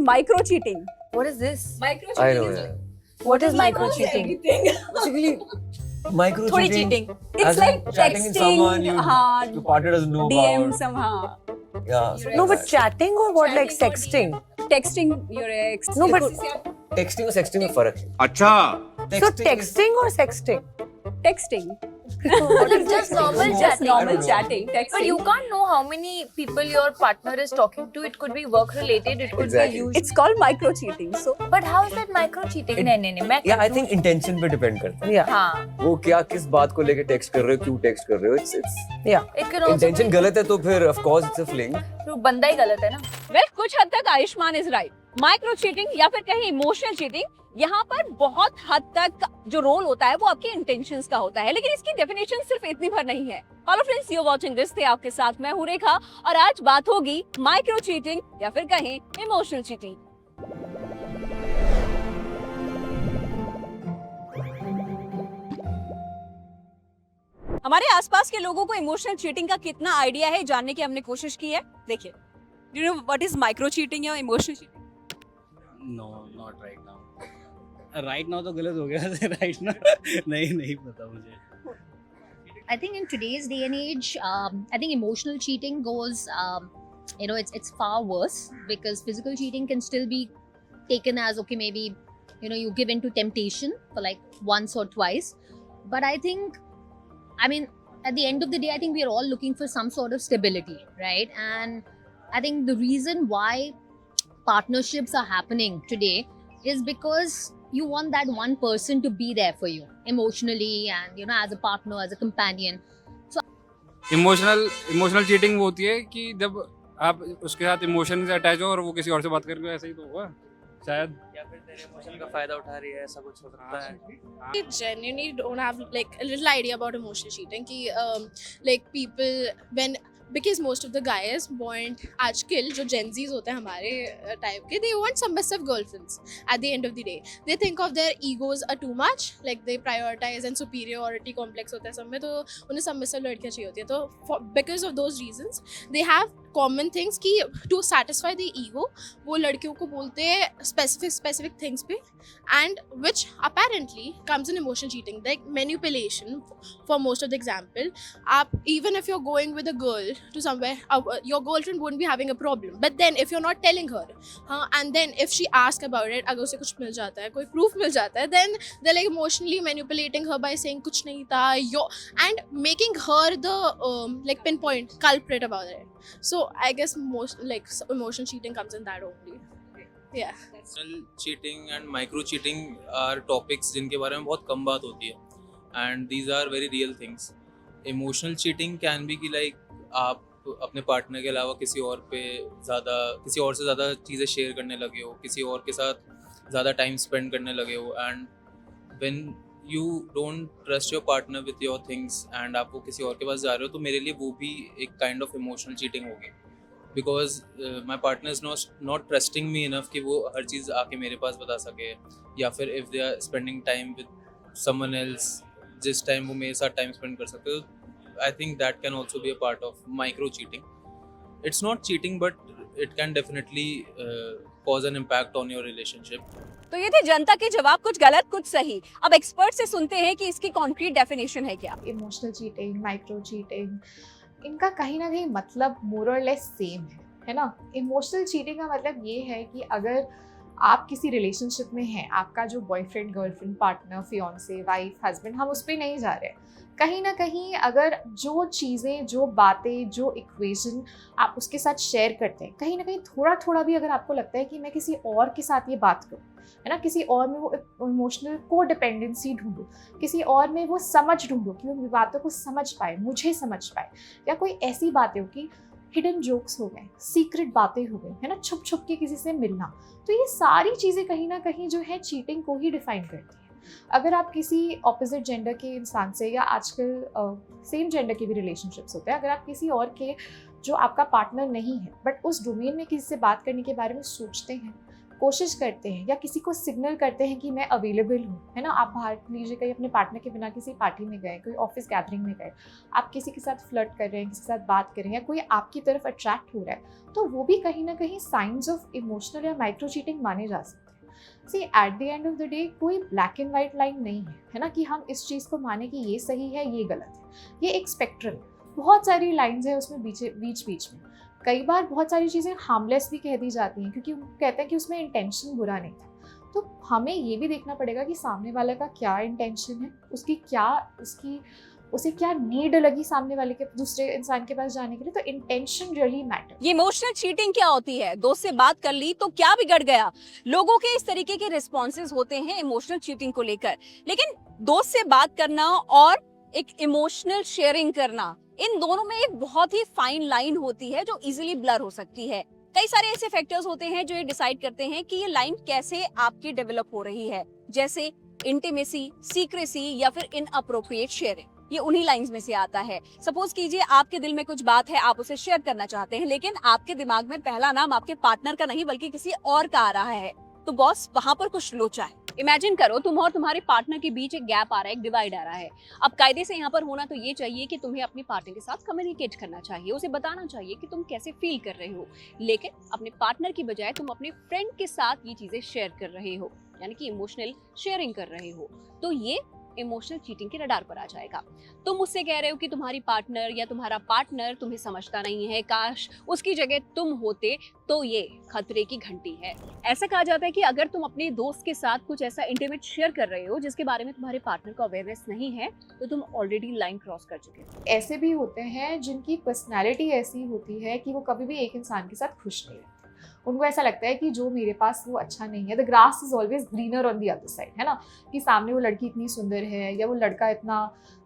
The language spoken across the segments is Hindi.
micro cheating? What is this? Micro I cheating know, is yeah. What is micro cheating? Basically, micro थोड़ी cheating. cheating. It's as in like chatting with texting, someone your partner doesn't know DM about. somehow. Yeah. No, but chatting or what? Like sexting? Texting your ex. No, but Texting और sexting में फर्क है. अच्छा so texting or sexting? Texting. Like just normal Just chatting. normal I don't know. chatting. Texting. But you can't know how many people your partner is talking to. It could be work related. It could Exactly. be used. It's called micro cheating. So But how is that micro cheating? नहीं मैं Yeah, I think intention पे depend करता है. yeah. हाँ. वो क्या किस बात को लेके text कर रहे हो, क्यों text कर रहे हो. It's Yeah. It can also intention be गलत है तो फिर of course it's a fling. तो बंदा ही गलत है ना. well, कुछ हद तक Ayushman is right. Micro cheating या फिर कहीं इमोशनल चीटिंग, यहाँ पर बहुत हद तक जो रोल होता है वो आपके इंटेंशंस का होता है, लेकिन इसकी डेफिनेशन सिर्फ इतनी भर नहीं है. Hello friends, you are watching this थे आपके साथ मैं हूं रेखा और आज बात होगी माइक्रो चीटिंग या फिर कहीं इमोशनल चीटिंग. हमारे आसपास के लोगों को इमोशनल चीटिंग का कितना आइडिया है जानने की हमने कोशिश की है. देखिए, you know what is micro cheating या emotional cheating? No not right now. Right now तो गलत हो गया. राइट नाउ नहीं पता मुझे. I think in today's day and age, I think emotional cheating goes, it's far worse because physical cheating can still be taken as okay, maybe you give in to temptation for like once or twice, but I think, at the end of the day, I think we are all looking for some sort of stability, right? And I think the reason why partnerships are happening today is because you want that one person to be there for you emotionally and as a partner, as a companion. Emotional cheating वो होती है कि जब आप उसके साथ इमोशन से अटैच हो और वो किसी और से बात करके ऐसा ही तो होगा शायद. या फिर तेरे इमोशन का फायदा उठा रही है, ऐसा कुछ हो सकता है. I genuinely don't have like a little idea about emotional cheating. कि like people because most of the guys want आजकल जो Gen Zs होते हैं हमारे type के, they want submissive girlfriends at the end of the day. They think of their egos are too much, like they prioritize and superiority complex होता है सब में, तो उन्हें submissive लड़कियाँ चाहिए होती है. तो because of those reasons they have common things कि to satisfy the ego वो लड़कियों को बोलते हैं specific things पे, and which apparently comes in emotional cheating, like manipulation for most of the example. Even if you're going with a girl to somewhere, your girlfriend won't be having a problem, but then if you're not telling her, and then if she asks about it, अगर उसे कुछ मिल जाता है, कोई proof मिल जाता है, then they're like emotionally manipulating her by saying कुछ नहीं था, and making her the like pinpoint culprit about it. So I guess most like emotional cheating comes in that only. Yeah. Emotional cheating and micro cheating are topics जिनके बारे में बहुत कम बात होती है, and these are very real things. Emotional cheating can be कि like आप अपने पार्टनर के अलावा किसी और से ज़्यादा चीज़ें शेयर करने लगे हो, किसी और के साथ ज़्यादा टाइम स्पेंड करने लगे हो, and when you don't trust your partner with your things and आप वो किसी और के पास जा रहे हो, तो मेरे लिए वो भी एक kind of emotional cheating होगी. Because my partner is not trusting me enough कि वो हर चीज़ आके मेरे पास बता सके, या फिर if they are spending time with someone else, जिस टाइम वो मेरे साथ टाइम स्पेंड कर सकते हो, I think that can also be a part of micro cheating. It's not cheating, but it can definitely cause an impact on your relationship. तो ये थे जनता के जवाब, कुछ गलत कुछ सही. अब एक्सपर्ट से सुनते हैं कि इसकी कॉन्क्रीट डेफिनेशन है क्या. इमोशनल चीटिंग, माइक्रो चीटिंग, इनका कहीं ना कहीं मतलब मोर और लेस सेम है ना. इमोशनल चीटिंग का मतलब ये है कि अगर आप किसी रिलेशनशिप में हैं, आपका जो boyfriend, girlfriend, partner, fiance, wife, husband, हम उस पर नहीं जा रहे, कहीं ना कहीं अगर जो चीज़ें, जो बातें, जो इक्वेशन आप उसके साथ शेयर करते हैं, कहीं ना कहीं थोड़ा थोड़ा भी अगर आपको लगता है कि मैं किसी और के साथ ये बात करूँ, है ना, किसी और में वो इमोशनल को डिपेंडेंसी ढूंढूँ, किसी और में वो समझ ढूंढूँ कि वो बातों को समझ पाए, मुझे समझ पाए, या कोई ऐसी बातें हो कि हिडन जोक्स हो गए, सीक्रेट बातें हो गई, है ना, छुप छुप के किसी से मिलना, तो ये सारी चीज़ें कहीं ना कहीं जो है चीटिंग को ही डिफाइन करती है. अगर आप किसी ऑपोजिट जेंडर के इंसान से, या आजकल सेम जेंडर के भी रिलेशनशिप्स होते हैं, अगर आप किसी और के जो आपका पार्टनर नहीं है बट उस डोमेन में किसी से बात करने के बारे में सोचते हैं, कोशिश करते हैं या किसी को सिग्नल करते हैं कि मैं अवेलेबल हूँ, है ना। आप बाहर लीजिए कहीं अपने पार्टनर के बिना किसी पार्टी में गए, कोई ऑफिस गैदरिंग में गए, आप किसी के साथ फ्लर्ट कर रहे हैं, किसी के साथ बात कर रहे हैं, या कोई आपकी तरफ अट्रैक्ट हो रहा है, तो वो भी कहीं ना कहीं साइंस ऑफ इमोशनल या माइक्रो चीटिंग माने जा सकते हैं। See at the end of the day कोई ब्लैक एंड वाइट लाइन नहीं है ना, कि हम इस चीज़ को माने कि ये सही है ये गलत है। ये एक स्पेक्ट्रम, बहुत सारी लाइन्स है उसमें बीच बीच में। कई बार बहुत सारी चीज़ें हार्मलेस भी कह दी जाती हैं क्योंकि वो कहते हैं कि उसमें इंटेंशन बुरा नहीं था। तो हमें ये भी देखना पड़ेगा कि सामने वाले का क्या इंटेंशन है, उसे क्या नीड लगी सामने वाले के दूसरे इंसान के पास जाने के लिए। तो इंटेंशन रियली मैटर। ये इमोशनल चीटिंग क्या होती है? दोस्त से बात कर ली तो क्या बिगड़ गया? लोगों के इस तरीके के रिस्पॉन्सेज होते हैं इमोशनल चीटिंग को लेकर। लेकिन दोस्त से बात करना और एक इमोशनल शेयरिंग करना, इन दोनों में एक बहुत ही फाइन लाइन होती है जो इजीली ब्लर हो सकती है। कई सारे ऐसे फैक्टर्स होते हैं जो ये डिसाइड करते हैं कि ये लाइन कैसे आपकी डेवलप हो रही है, जैसे इंटीमेसी, सीक्रेसी या फिर इनअप्रोप्रिएट शेयरिंग। ये उन्हीं लाइंस में से आता है। सपोज कीजिए आपके दिल में कुछ बात है, आप उसे शेयर करना चाहते हैं, लेकिन आपके दिमाग में पहला नाम आपके पार्टनर का नहीं बल्कि किसी और का आ रहा है, तो बॉस वहां पर कुछ लोचा है। इमेजिन करो तुम और तुम्हारे पार्टनर के बीच एक गैप आ रहा है, एक डिवाइड आ रहा है। अब कायदे से यहाँ पर होना तो ये चाहिए कि तुम्हें अपने पार्टनर के साथ कम्युनिकेट करना चाहिए, उसे बताना चाहिए कि तुम कैसे फील कर रहे हो, लेकिन अपने पार्टनर की बजाय तुम अपने फ्रेंड के साथ ये चीजें शेयर कर रहे हो, यानी कि इमोशनल शेयरिंग कर रहे हो। तो ये इमोशनल चीटिंग के रडार पर आ जाएगा। तुम मुझसे कह रहे हो कि तुम्हारी पार्टनर या तुम्हारा पार्टनर तुम्हें समझता नहीं है, काश उसकी जगह तुम होते, तो ये खतरे की घंटी है। ऐसा कहा जाता है कि अगर तुम अपने दोस्त के साथ कुछ ऐसा इंटीमेट शेयर कर रहे हो जिसके बारे में तुम्हारे पार्टनर को अवेयरनेस नहीं है, तो तुम ऑलरेडी लाइन क्रॉस कर चुके हो। ऐसे भी होते हैं जिनकी पर्सनैलिटी ऐसी होती है कि वो कभी भी एक इंसान के साथ खुश नहीं रहते। उनको ऐसा लगता है कि जो मेरे पास वो अच्छा नहीं है, the grass is always greener on the other side, है ना। कि सामने वो लड़की इतनी सुंदर है, या वो लड़का इतना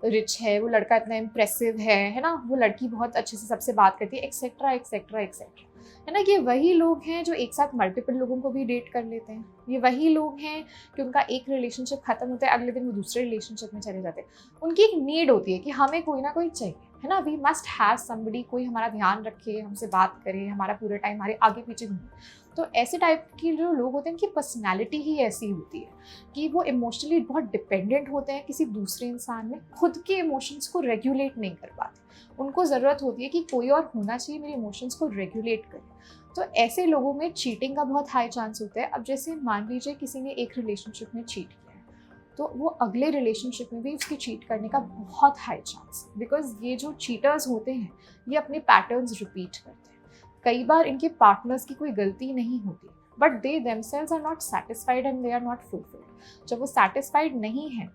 रिच है, वो लड़का इतना इम्प्रेसिव है ना, वो लड़की बहुत अच्छे से सबसे बात करती है, एक्सेट्रा एक्सेट्रा एक्सेट्रा, है ना। ये वही लोग हैं जो एक साथ मल्टीपल लोगों को भी डेट कर लेते हैं। ये वही लोग हैं कि उनका एक रिलेशनशिप खत्म होता है, अगले दिन वो दूसरे रिलेशनशिप में चले जाते हैं। उनकी एक नीड होती है कि हमें कोई ना कोई चाहिए, है ना। वी मस्ट हैव समबडी, कोई हमारा ध्यान रखे, हमसे बात करे, हमारा पूरा टाइम हमारे आगे पीछे घूमे। तो ऐसे टाइप के जो लोग होते हैं उनकी पर्सनैलिटी ही ऐसी होती है कि वो इमोशनली बहुत डिपेंडेंट होते हैं किसी दूसरे इंसान में, खुद के इमोशंस को रेगुलेट नहीं कर पाते। उनको ज़रूरत होती है कि कोई और होना चाहिए मेरे इमोशंस को रेगुलेट करे। तो ऐसे लोगों में चीटिंग का बहुत हाई चांस होता है। अब जैसे मान लीजिए किसी ने एक रिलेशनशिप में चीट किया है, तो वो अगले रिलेशनशिप में भी उसके चीट करने का बहुत हाई चांस, बिकॉज ये जो चीटर्स होते हैं ये अपने पैटर्न्स रिपीट करते हैं। कई बार इनके पार्टनर्स की कोई गलती नहीं होती, but they themselves are not satisfied and they are not fulfilled. जब वो सैटिस्फाइड नहीं है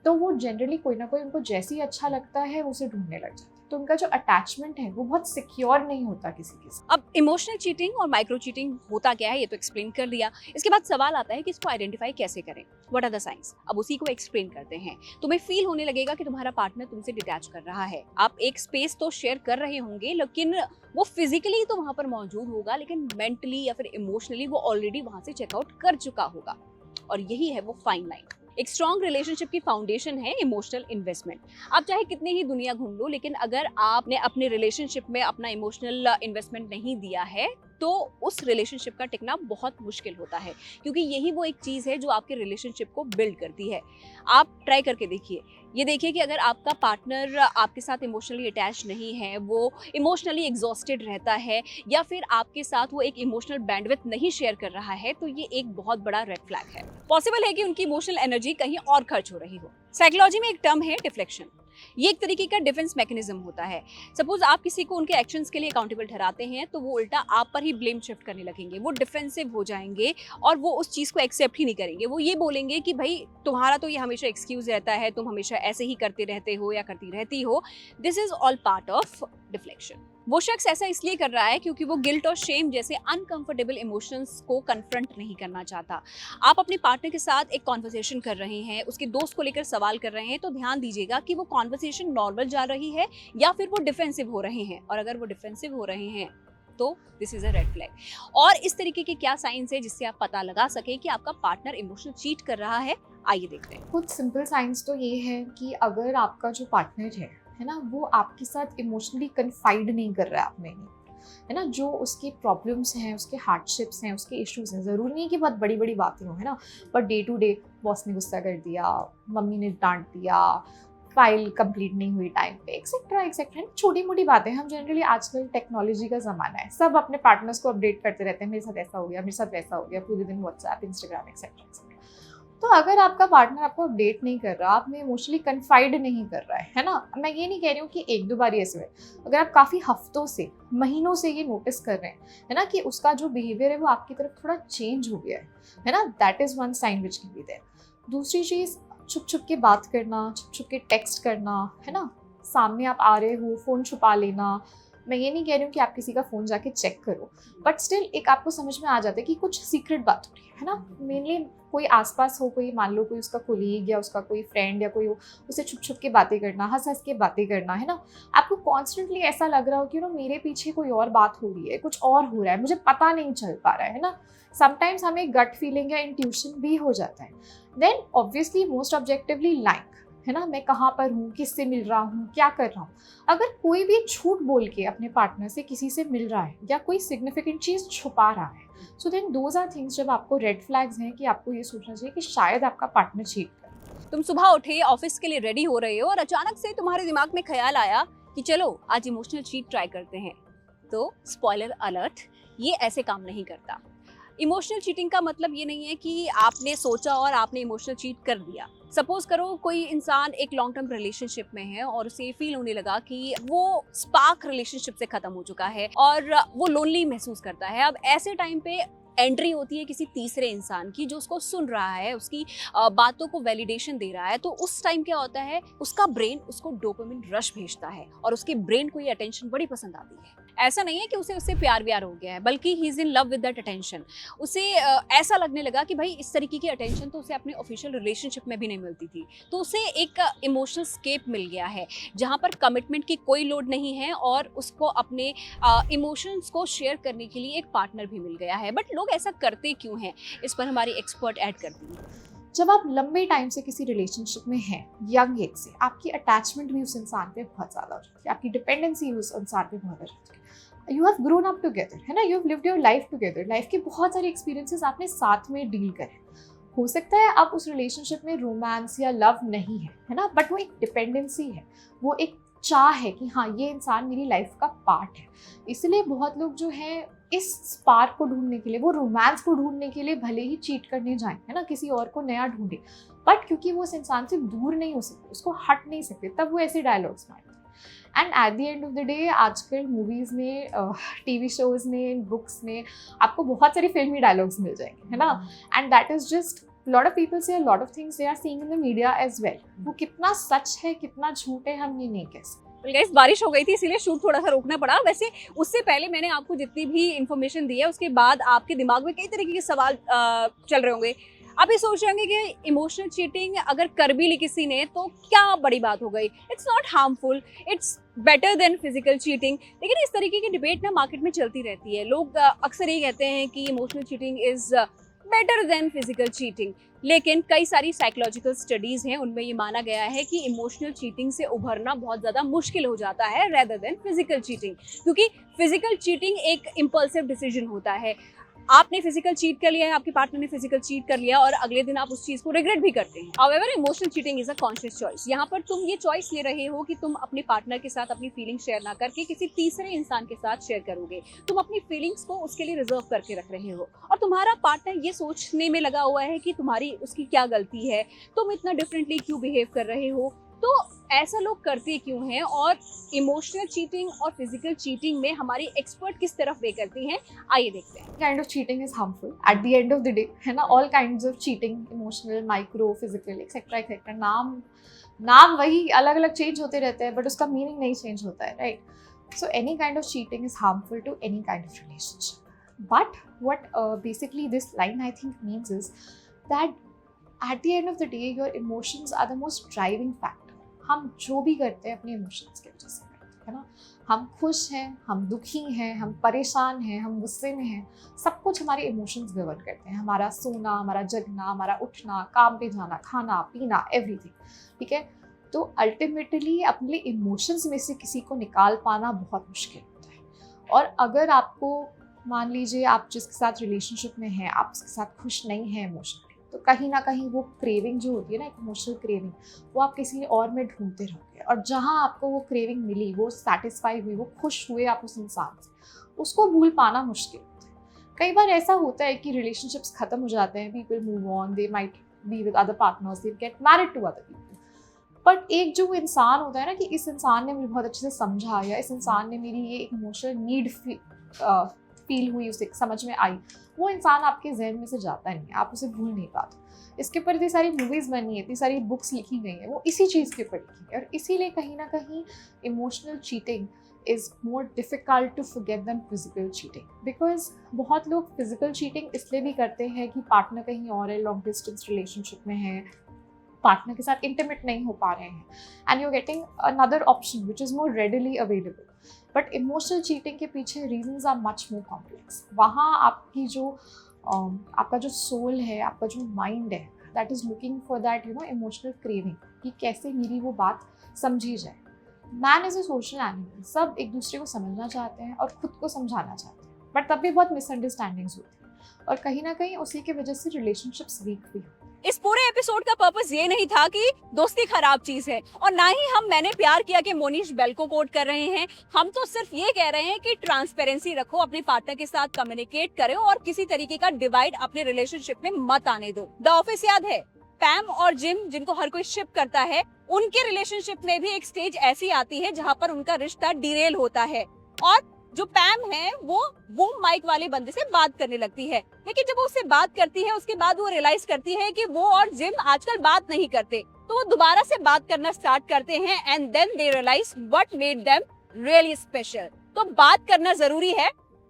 तो वो जनरली कोई ना कोई उनको जैसे ही अच्छा लगता है वो उसे ढूंढने लग जाते हैं। तो उनका जो अटैचमेंट है वो बहुत सिक्योर नहीं होता किसी के साथ। अब इमोशनल चीटिंग और माइक्रो चीटिंग होता क्या है ये तो एक्सप्लेन कर दिया। इसके बाद सवाल आता है कि इसको आइडेंटिफाई कैसे करें, व्हाट आर द साइंस। अब उसी को एक्सप्लेन करते हैं। तुम्हें फील होने लगेगा कि तुम्हारा पार्टनर तुमसे डिटैच कर रहा है। आप एक स्पेस तो शेयर कर रहे होंगे, लेकिन वो फिजिकली तो वहां पर मौजूद होगा, लेकिन मेंटली या फिर इमोशनली वो ऑलरेडी वहां से चेकआउट कर चुका होगा। और यही है वो फाइन लाइन। एक स्ट्रॉन्ग रिलेशनशिप की फाउंडेशन है इमोशनल इन्वेस्टमेंट। आप चाहे कितने ही दुनिया घूम लो, लेकिन अगर आपने अपने रिलेशनशिप में अपना इमोशनल इन्वेस्टमेंट नहीं दिया है तो उस रिलेशनशिप का टिकना बहुत मुश्किल होता है, क्योंकि यही वो एक चीज़ है जो आपके रिलेशनशिप को बिल्ड करती है। आप ट्राई करके देखिए, ये देखिए कि अगर आपका पार्टनर आपके साथ इमोशनली अटैच नहीं है, वो इमोशनली एग्जॉस्टेड रहता है, या फिर आपके साथ वो एक इमोशनल बैंडविड्थ नहीं शेयर कर रहा है, तो ये एक बहुत बड़ा रेड फ्लैग है। पॉसिबल है कि उनकी इमोशनल एनर्जी कहीं और खर्च हो रही हो। साइकोलॉजी में एक टर्म है डिफ्लेक्शन। ये एक तरीके का डिफेंस मैकेनिज्म होता है। सपोज आप किसी को उनके एक्शंस के लिए अकाउंटेबल ठहराते हैं, तो वो उल्टा आप पर ही ब्लेम शिफ्ट करने लगेंगे, वो डिफेंसिव हो जाएंगे और वो उस चीज़ को एक्सेप्ट ही नहीं करेंगे। वो ये बोलेंगे कि भाई तुम्हारा तो ये हमेशा एक्सक्यूज रहता है, तुम हमेशा ऐसे ही करते रहते हो या करती रहती हो। This is all part of deflection. वो शख्स ऐसा इसलिए कर रहा है क्योंकि वो गिल्ट और शेम जैसे अनकंफर्टेबल इमोशंस को कन्फ्रंट नहीं करना चाहता। आप अपने पार्टनर के साथ एक कॉन्वर्सेशन कर रहे हैं, उसके दोस्त को लेकर सवाल कर रहे हैं, तो ध्यान दीजिएगा कि वो कॉन्वर्सेशन नॉर्मल जा रही है या फिर वो डिफेंसिव हो रहे हैं। और अगर वो डिफेंसिव हो रहे हैं तो this is a red flag. और इस तरीके के क्या साइंस है जिससे आप पता लगा सके कि आपका पार्टनर इमोशनल चीट कर रहा है, आइए देखते हैं। कुछ सिंपल साइंस तो ये है कि अगर आपका जो पार्टनर है ना, वो आपके साथ इमोशनली कन्फाइड नहीं कर रहा है आप में, है ना, जो उसके प्रॉब्लम्स हैं, उसके हार्डशिप्स हैं, उसके इश्यूज हैं। ज़रूरी नहीं कि बहुत बड़ी बड़ी बातें हों, है ना, but day to day boss ने गुस्सा कर दिया, मम्मी ने डांट दिया, फाइल कंप्लीट नहीं हुई टाइम पे, एक्सेट्रा एक्सेट्रा, छोटी मोटी बातें। हम जनरली आजकल टेक्नोलॉजी का ज़माना है, सब अपने पार्टनर्स को अपडेट करते रहते हैं, मेरे साथ ऐसा हो गया, मेरे साथ वैसा हो गया, पूरे दिन व्हाट्सएप, इंस्टाग्राम एक्सेट्रा एक्सेट्रा। तो अगर आपका पार्टनर आपको अपडेट नहीं कर रहा, आप में इमोशनली कन्फाइड नहीं कर रहा है ना, मैं ये नहीं कह रही हूँ कि एक दो बार ऐसे हुए, अगर आप काफ़ी हफ्तों से, महीनों से ये नोटिस कर रहे हैं, है ना, कि उसका जो बिहेवियर है वो आपकी तरफ थोड़ा चेंज हो गया है ना, that is one sign which can be there. दूसरी चीज़, छुप छुप के बात करना, छुप छुप के टेक्स्ट करना, है ना, सामने आप आ रहे हो, फ़ोन छुपा लेना। मैं ये नहीं कह रही हूँ कि आप किसी का फ़ोन जाके चेक करो, बट स्टिल एक आपको समझ में आ जाता है कि कुछ सीक्रेट बात हो रही है ना। मेनली कोई आसपास हो, कोई मान लो कोई उसका कोलीग या उसका कोई फ्रेंड या कोई हो, उसे छुप छुप के बातें करना, हंस हंस के बातें करना, है ना। आपको कॉन्स्टेंटली ऐसा लग रहा हो कि मेरे पीछे कोई और बात हो रही है, कुछ और हो रहा है, मुझे पता नहीं चल पा रहा है ना। समटाइम्स हमें गट फीलिंग या इंट्यूशन भी हो जाता है। Then obviously most objectively like, है ना, मैं कहाँ पर हूँ, किससे मिल रहा हूँ, क्या कर रहा हूँ। अगर कोई भी झूठ बोल के अपने पार्टनर से किसी से मिल रहा है या कोई सिग्निफिकेंट चीज़ छुपा रहा है, so then those are things जब आपको रेड फ्लैग्स हैं कि आपको ये सोचना चाहिए कि शायद आपका पार्टनर चीट करे। तुम सुबह उठे, ऑफिस के लिए रेडी हो रहे हो और अचानक से तुम्हारे दिमाग में ख्याल आया कि चलो आज इमोशनल चीट ट्राई करते हैं। तो स्पॉइलर अलर्ट, ये ऐसे काम नहीं करता। इमोशनल चीटिंग का मतलब ये नहीं है कि आपने सोचा और आपने इमोशनल चीट कर दिया। सपोज करो कोई इंसान एक लॉन्ग टर्म रिलेशनशिप में है और उसे फील होने लगा कि वो स्पार्क रिलेशनशिप से खत्म हो चुका है और वो लोनली महसूस करता है। अब ऐसे टाइम पे एंट्री होती है किसी तीसरे इंसान की जो उसको सुन रहा है, उसकी बातों को वैलिडेशन दे रहा है। तो उस टाइम क्या होता है, उसका ब्रेन उसको डोपामिन रश भेजता है और उसके ब्रेन को ये अटेंशन बड़ी पसंद आती है। ऐसा नहीं है कि उसे उससे प्यार व्यार हो गया है, बल्कि he is in love with that attention. उसे ऐसा लगने लगा कि भाई इस तरीके की अटेंशन तो उसे अपने ऑफिशियल रिलेशनशिप में भी नहीं मिलती थी। तो उसे एक इमोशनल स्केप मिल गया है जहाँ पर कमिटमेंट की कोई लोड नहीं है और उसको अपने इमोशंस को शेयर करने के लिए एक पार्टनर भी मिल गया है। बट लोग ऐसा करते क्यों हैं, इस पर हमारी एक्सपर्ट ऐड करती है। जब आप लंबे टाइम से किसी रिलेशनशिप में हैं, यंग एज से, आपकी अटैचमेंट भी उस इंसान पे बहुत ज़्यादा हो जाती है, आपकी डिपेंडेंसी उस इंसान पे बहुत हो जाती है। You have grown up together, है ना, you have lived your life together, life के बहुत सारे एक्सपीरियंसेस आपने साथ में डील करे। हो सकता है अब उस रिलेशनशिप में रोमांस या लव नहीं है ना, बट वो एक डिपेंडेंसी है, वो एक चाह है कि हाँ ये इंसान मेरी लाइफ का पार्ट है। इसलिए बहुत लोग जो है इस स्पार्क को ढूंढने के लिए, वो रोमांस को ढूंढने के लिए भले ही चीट करने जाएं, है ना, किसी और को नया ढूंढे, बट क्योंकि वो उस इंसान से दूर नहीं हो सकते, उसको हट नहीं सकते, तब वो ऐसे डायलॉग्स मारते हैं। And eight the end of the day आजकल मूवीज़ में, टीवी शोज़ में, बुक्स में आपको बहुत सारी फिल्मी डायलॉग्स मिल जाएंगे, है ना। And that is just lot of people से lot of things they are seeing in the media as well. वो कितना सच है, कितना झूठ है, हम ये नहीं कह सकते। गाइस बारिश हो गई थी इसीलिए शूट थोड़ा सा रोकना पड़ा। वैसे उससे पहले मैंने आपको जितनी भी इन्फॉर्मेशन दी है उसके बाद आपके दिमाग में कई तरीके के सवाल चल रहे होंगे। आप ये सोच रहे होंगे कि इमोशनल चीटिंग अगर कर भी ली किसी ने तो क्या बड़ी बात हो गई, it's not harmful, it's better than physical cheating. लेकिन इस तरीके की डिबेट ना मार्केट में चलती रहती है। लोग अक्सर ये कहते हैं कि emotional cheating is better than physical cheating, लेकिन कई सारी साइकोलॉजिकल स्टडीज़ हैं, उनमें ये माना गया है कि इमोशनल चीटिंग से उभरना बहुत ज़्यादा मुश्किल हो जाता है रेदर देन फिजिकल चीटिंग, क्योंकि फिजिकल चीटिंग एक इम्पल्सिव डिसीजन होता है। आपने फिजिकल चीट कर लिया है, आपके पार्टनर ने फिजिकल चीट कर लिया और अगले दिन आप उस चीज़ को रिग्रेट भी करते हैं। However emotional cheating is a conscious choice. यहाँ पर तुम ये चॉइस ले रहे हो कि तुम अपने पार्टनर के साथ अपनी फीलिंग शेयर ना करके किसी तीसरे इंसान के साथ शेयर करोगे। तुम अपनी फीलिंग्स को उसके लिए रिजर्व करके रख रहे हो और तुम्हारा पार्टनर ये सोचने में लगा हुआ है कि तुम्हारी उसकी क्या गलती है, तुम इतना डिफरेंटली क्यों बिहेव कर रहे हो। तो ऐसा लोग करते क्यों हैं और इमोशनल चीटिंग और फिजिकल चीटिंग में हमारी एक्सपर्ट किस तरफ वे करती हैं, आइए देखते हैं। Kind of cheating is harmful eight the end of the day, है ना। All kinds of cheating, emotional, micro, physical etcetera etcetera, नाम वही अलग अलग चेंज होते रहते हैं, बट उसका मीनिंग नहीं चेंज होता है, right. So any kind of cheating is harmful to any kind of relationship. But what basically this line I think means is that at the end of the day your emotions are the most driving factor. हम जो भी करते हैं अपने इमोशंस की वजह से करते हैं, है ना। हम खुश हैं, हम दुखी हैं, हम परेशान हैं, हम गुस्से में हैं, सब कुछ हमारे इमोशंस गवर्न करते हैं। हमारा सोना, हमारा जगना, हमारा उठना, काम पे जाना, खाना पीना, एवरीथिंग, ठीक है। तो अल्टीमेटली अपने इमोशंस में से किसी को निकाल पाना बहुत मुश्किल होता है और अगर आपको मान लीजिए आप जिसके साथ रिलेशनशिप में हैं, आप उसके साथ खुश नहीं हैं इमोशनली, तो कहीं ना कहीं वो क्रेविंग जो होती है ना, एक इमोशनल क्रेविंग, वो आप किसी और में ढूंढते रहोगे। और जहाँ आपको वो क्रेविंग मिली, वो सेटिस्फाई हुई, वो खुश हुए आप उस इंसान से, उसको भूल पाना मुश्किल होता है। कई बार ऐसा होता है कि रिलेशनशिप्स खत्म हो जाते हैं, people move on, they might be with other partners, they get married to other people. But एक जो इंसान होता है ना कि इस इंसान ने मुझे बहुत अच्छे से समझा, या इस इंसान ने मेरी ये इमोशनल नीड फील हुई, उसे समझ में आई, वो इंसान आपके जहन में से जाता नहीं, आप उसे भूल नहीं पाते। इसके ऊपर इतनी सारी मूवीज़ बनी है, इतनी सारी बुक्स लिखी गई हैं, वो इसी चीज़ के ऊपर लिखी है। और इसीलिए कहीं ना कहीं emotional cheating is more difficult to forget than physical cheating, because बहुत लोग फिजिकल चीटिंग इसलिए भी करते हैं कि पार्टनर कहीं और है, लॉन्ग डिस्टेंस रिलेशनशिप में है, पार्टनर के साथ इंटीमेट नहीं हो पा रहे हैं, and you are getting another option which is more readily available. But emotional cheating के पीछे reasons are much more complex. वहाँ आपकी जो आपका जो सोल है, आपका जो माइंड है, that is looking for that emotional craving, कि कैसे मेरी वो बात समझी जाए। Man is a social animal, सब एक दूसरे को समझना चाहते हैं और खुद को समझाना चाहते हैं, बट तब भी बहुत मिसअंडरस्टैंडिंग्स होती हैं, और कहीं ना कहीं उसी की वजह से रिलेशनशिप्स वीक भी होती हैं। इस पूरे एपिसोड का पर्पस ये नहीं था कि दोस्ती खराब चीज है, और ना ही हम मैंने प्यार किया कि मोनीश बेल को कोट कर रहे हैं। हम तो सिर्फ ये कह रहे हैं कि ट्रांसपेरेंसी रखो, अपने पार्टनर के साथ कम्युनिकेट करो और किसी तरीके का डिवाइड अपने रिलेशनशिप में मत आने दो। द ऑफिस याद है? पैम और जिम, जिनको हर कोई शिप करता है, उनके रिलेशनशिप में भी एक स्टेज ऐसी आती है जहाँ पर उनका रिश्ता डिरेल होता है, और जो पैम है वो माइक वाले बंदे से बात करने लगती है। लेकिन जब वो उससे बात करती है, उसके बाद वो रियलाइज करती है कि वो और जिम आजकल बात नहीं करते, तो वो दोबारा से बात करना स्टार्ट करते हैं, and then they realise what made them really special. तो बात करना जरूरी है,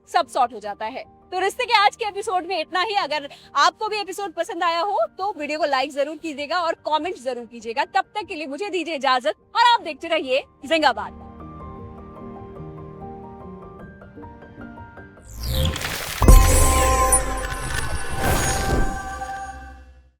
सब सॉर्ट हो जाता है। तो रिश्ते के आज के एपिसोड में इतना ही। अगर आपको भी एपिसोड पसंद आया हो तो वीडियो को लाइक जरूर कीजिएगा और कमेंट जरूर कीजिएगा। तब तक के लिए मुझे दीजिए इजाजत, और आप देखते रहिए जिंगाबाद।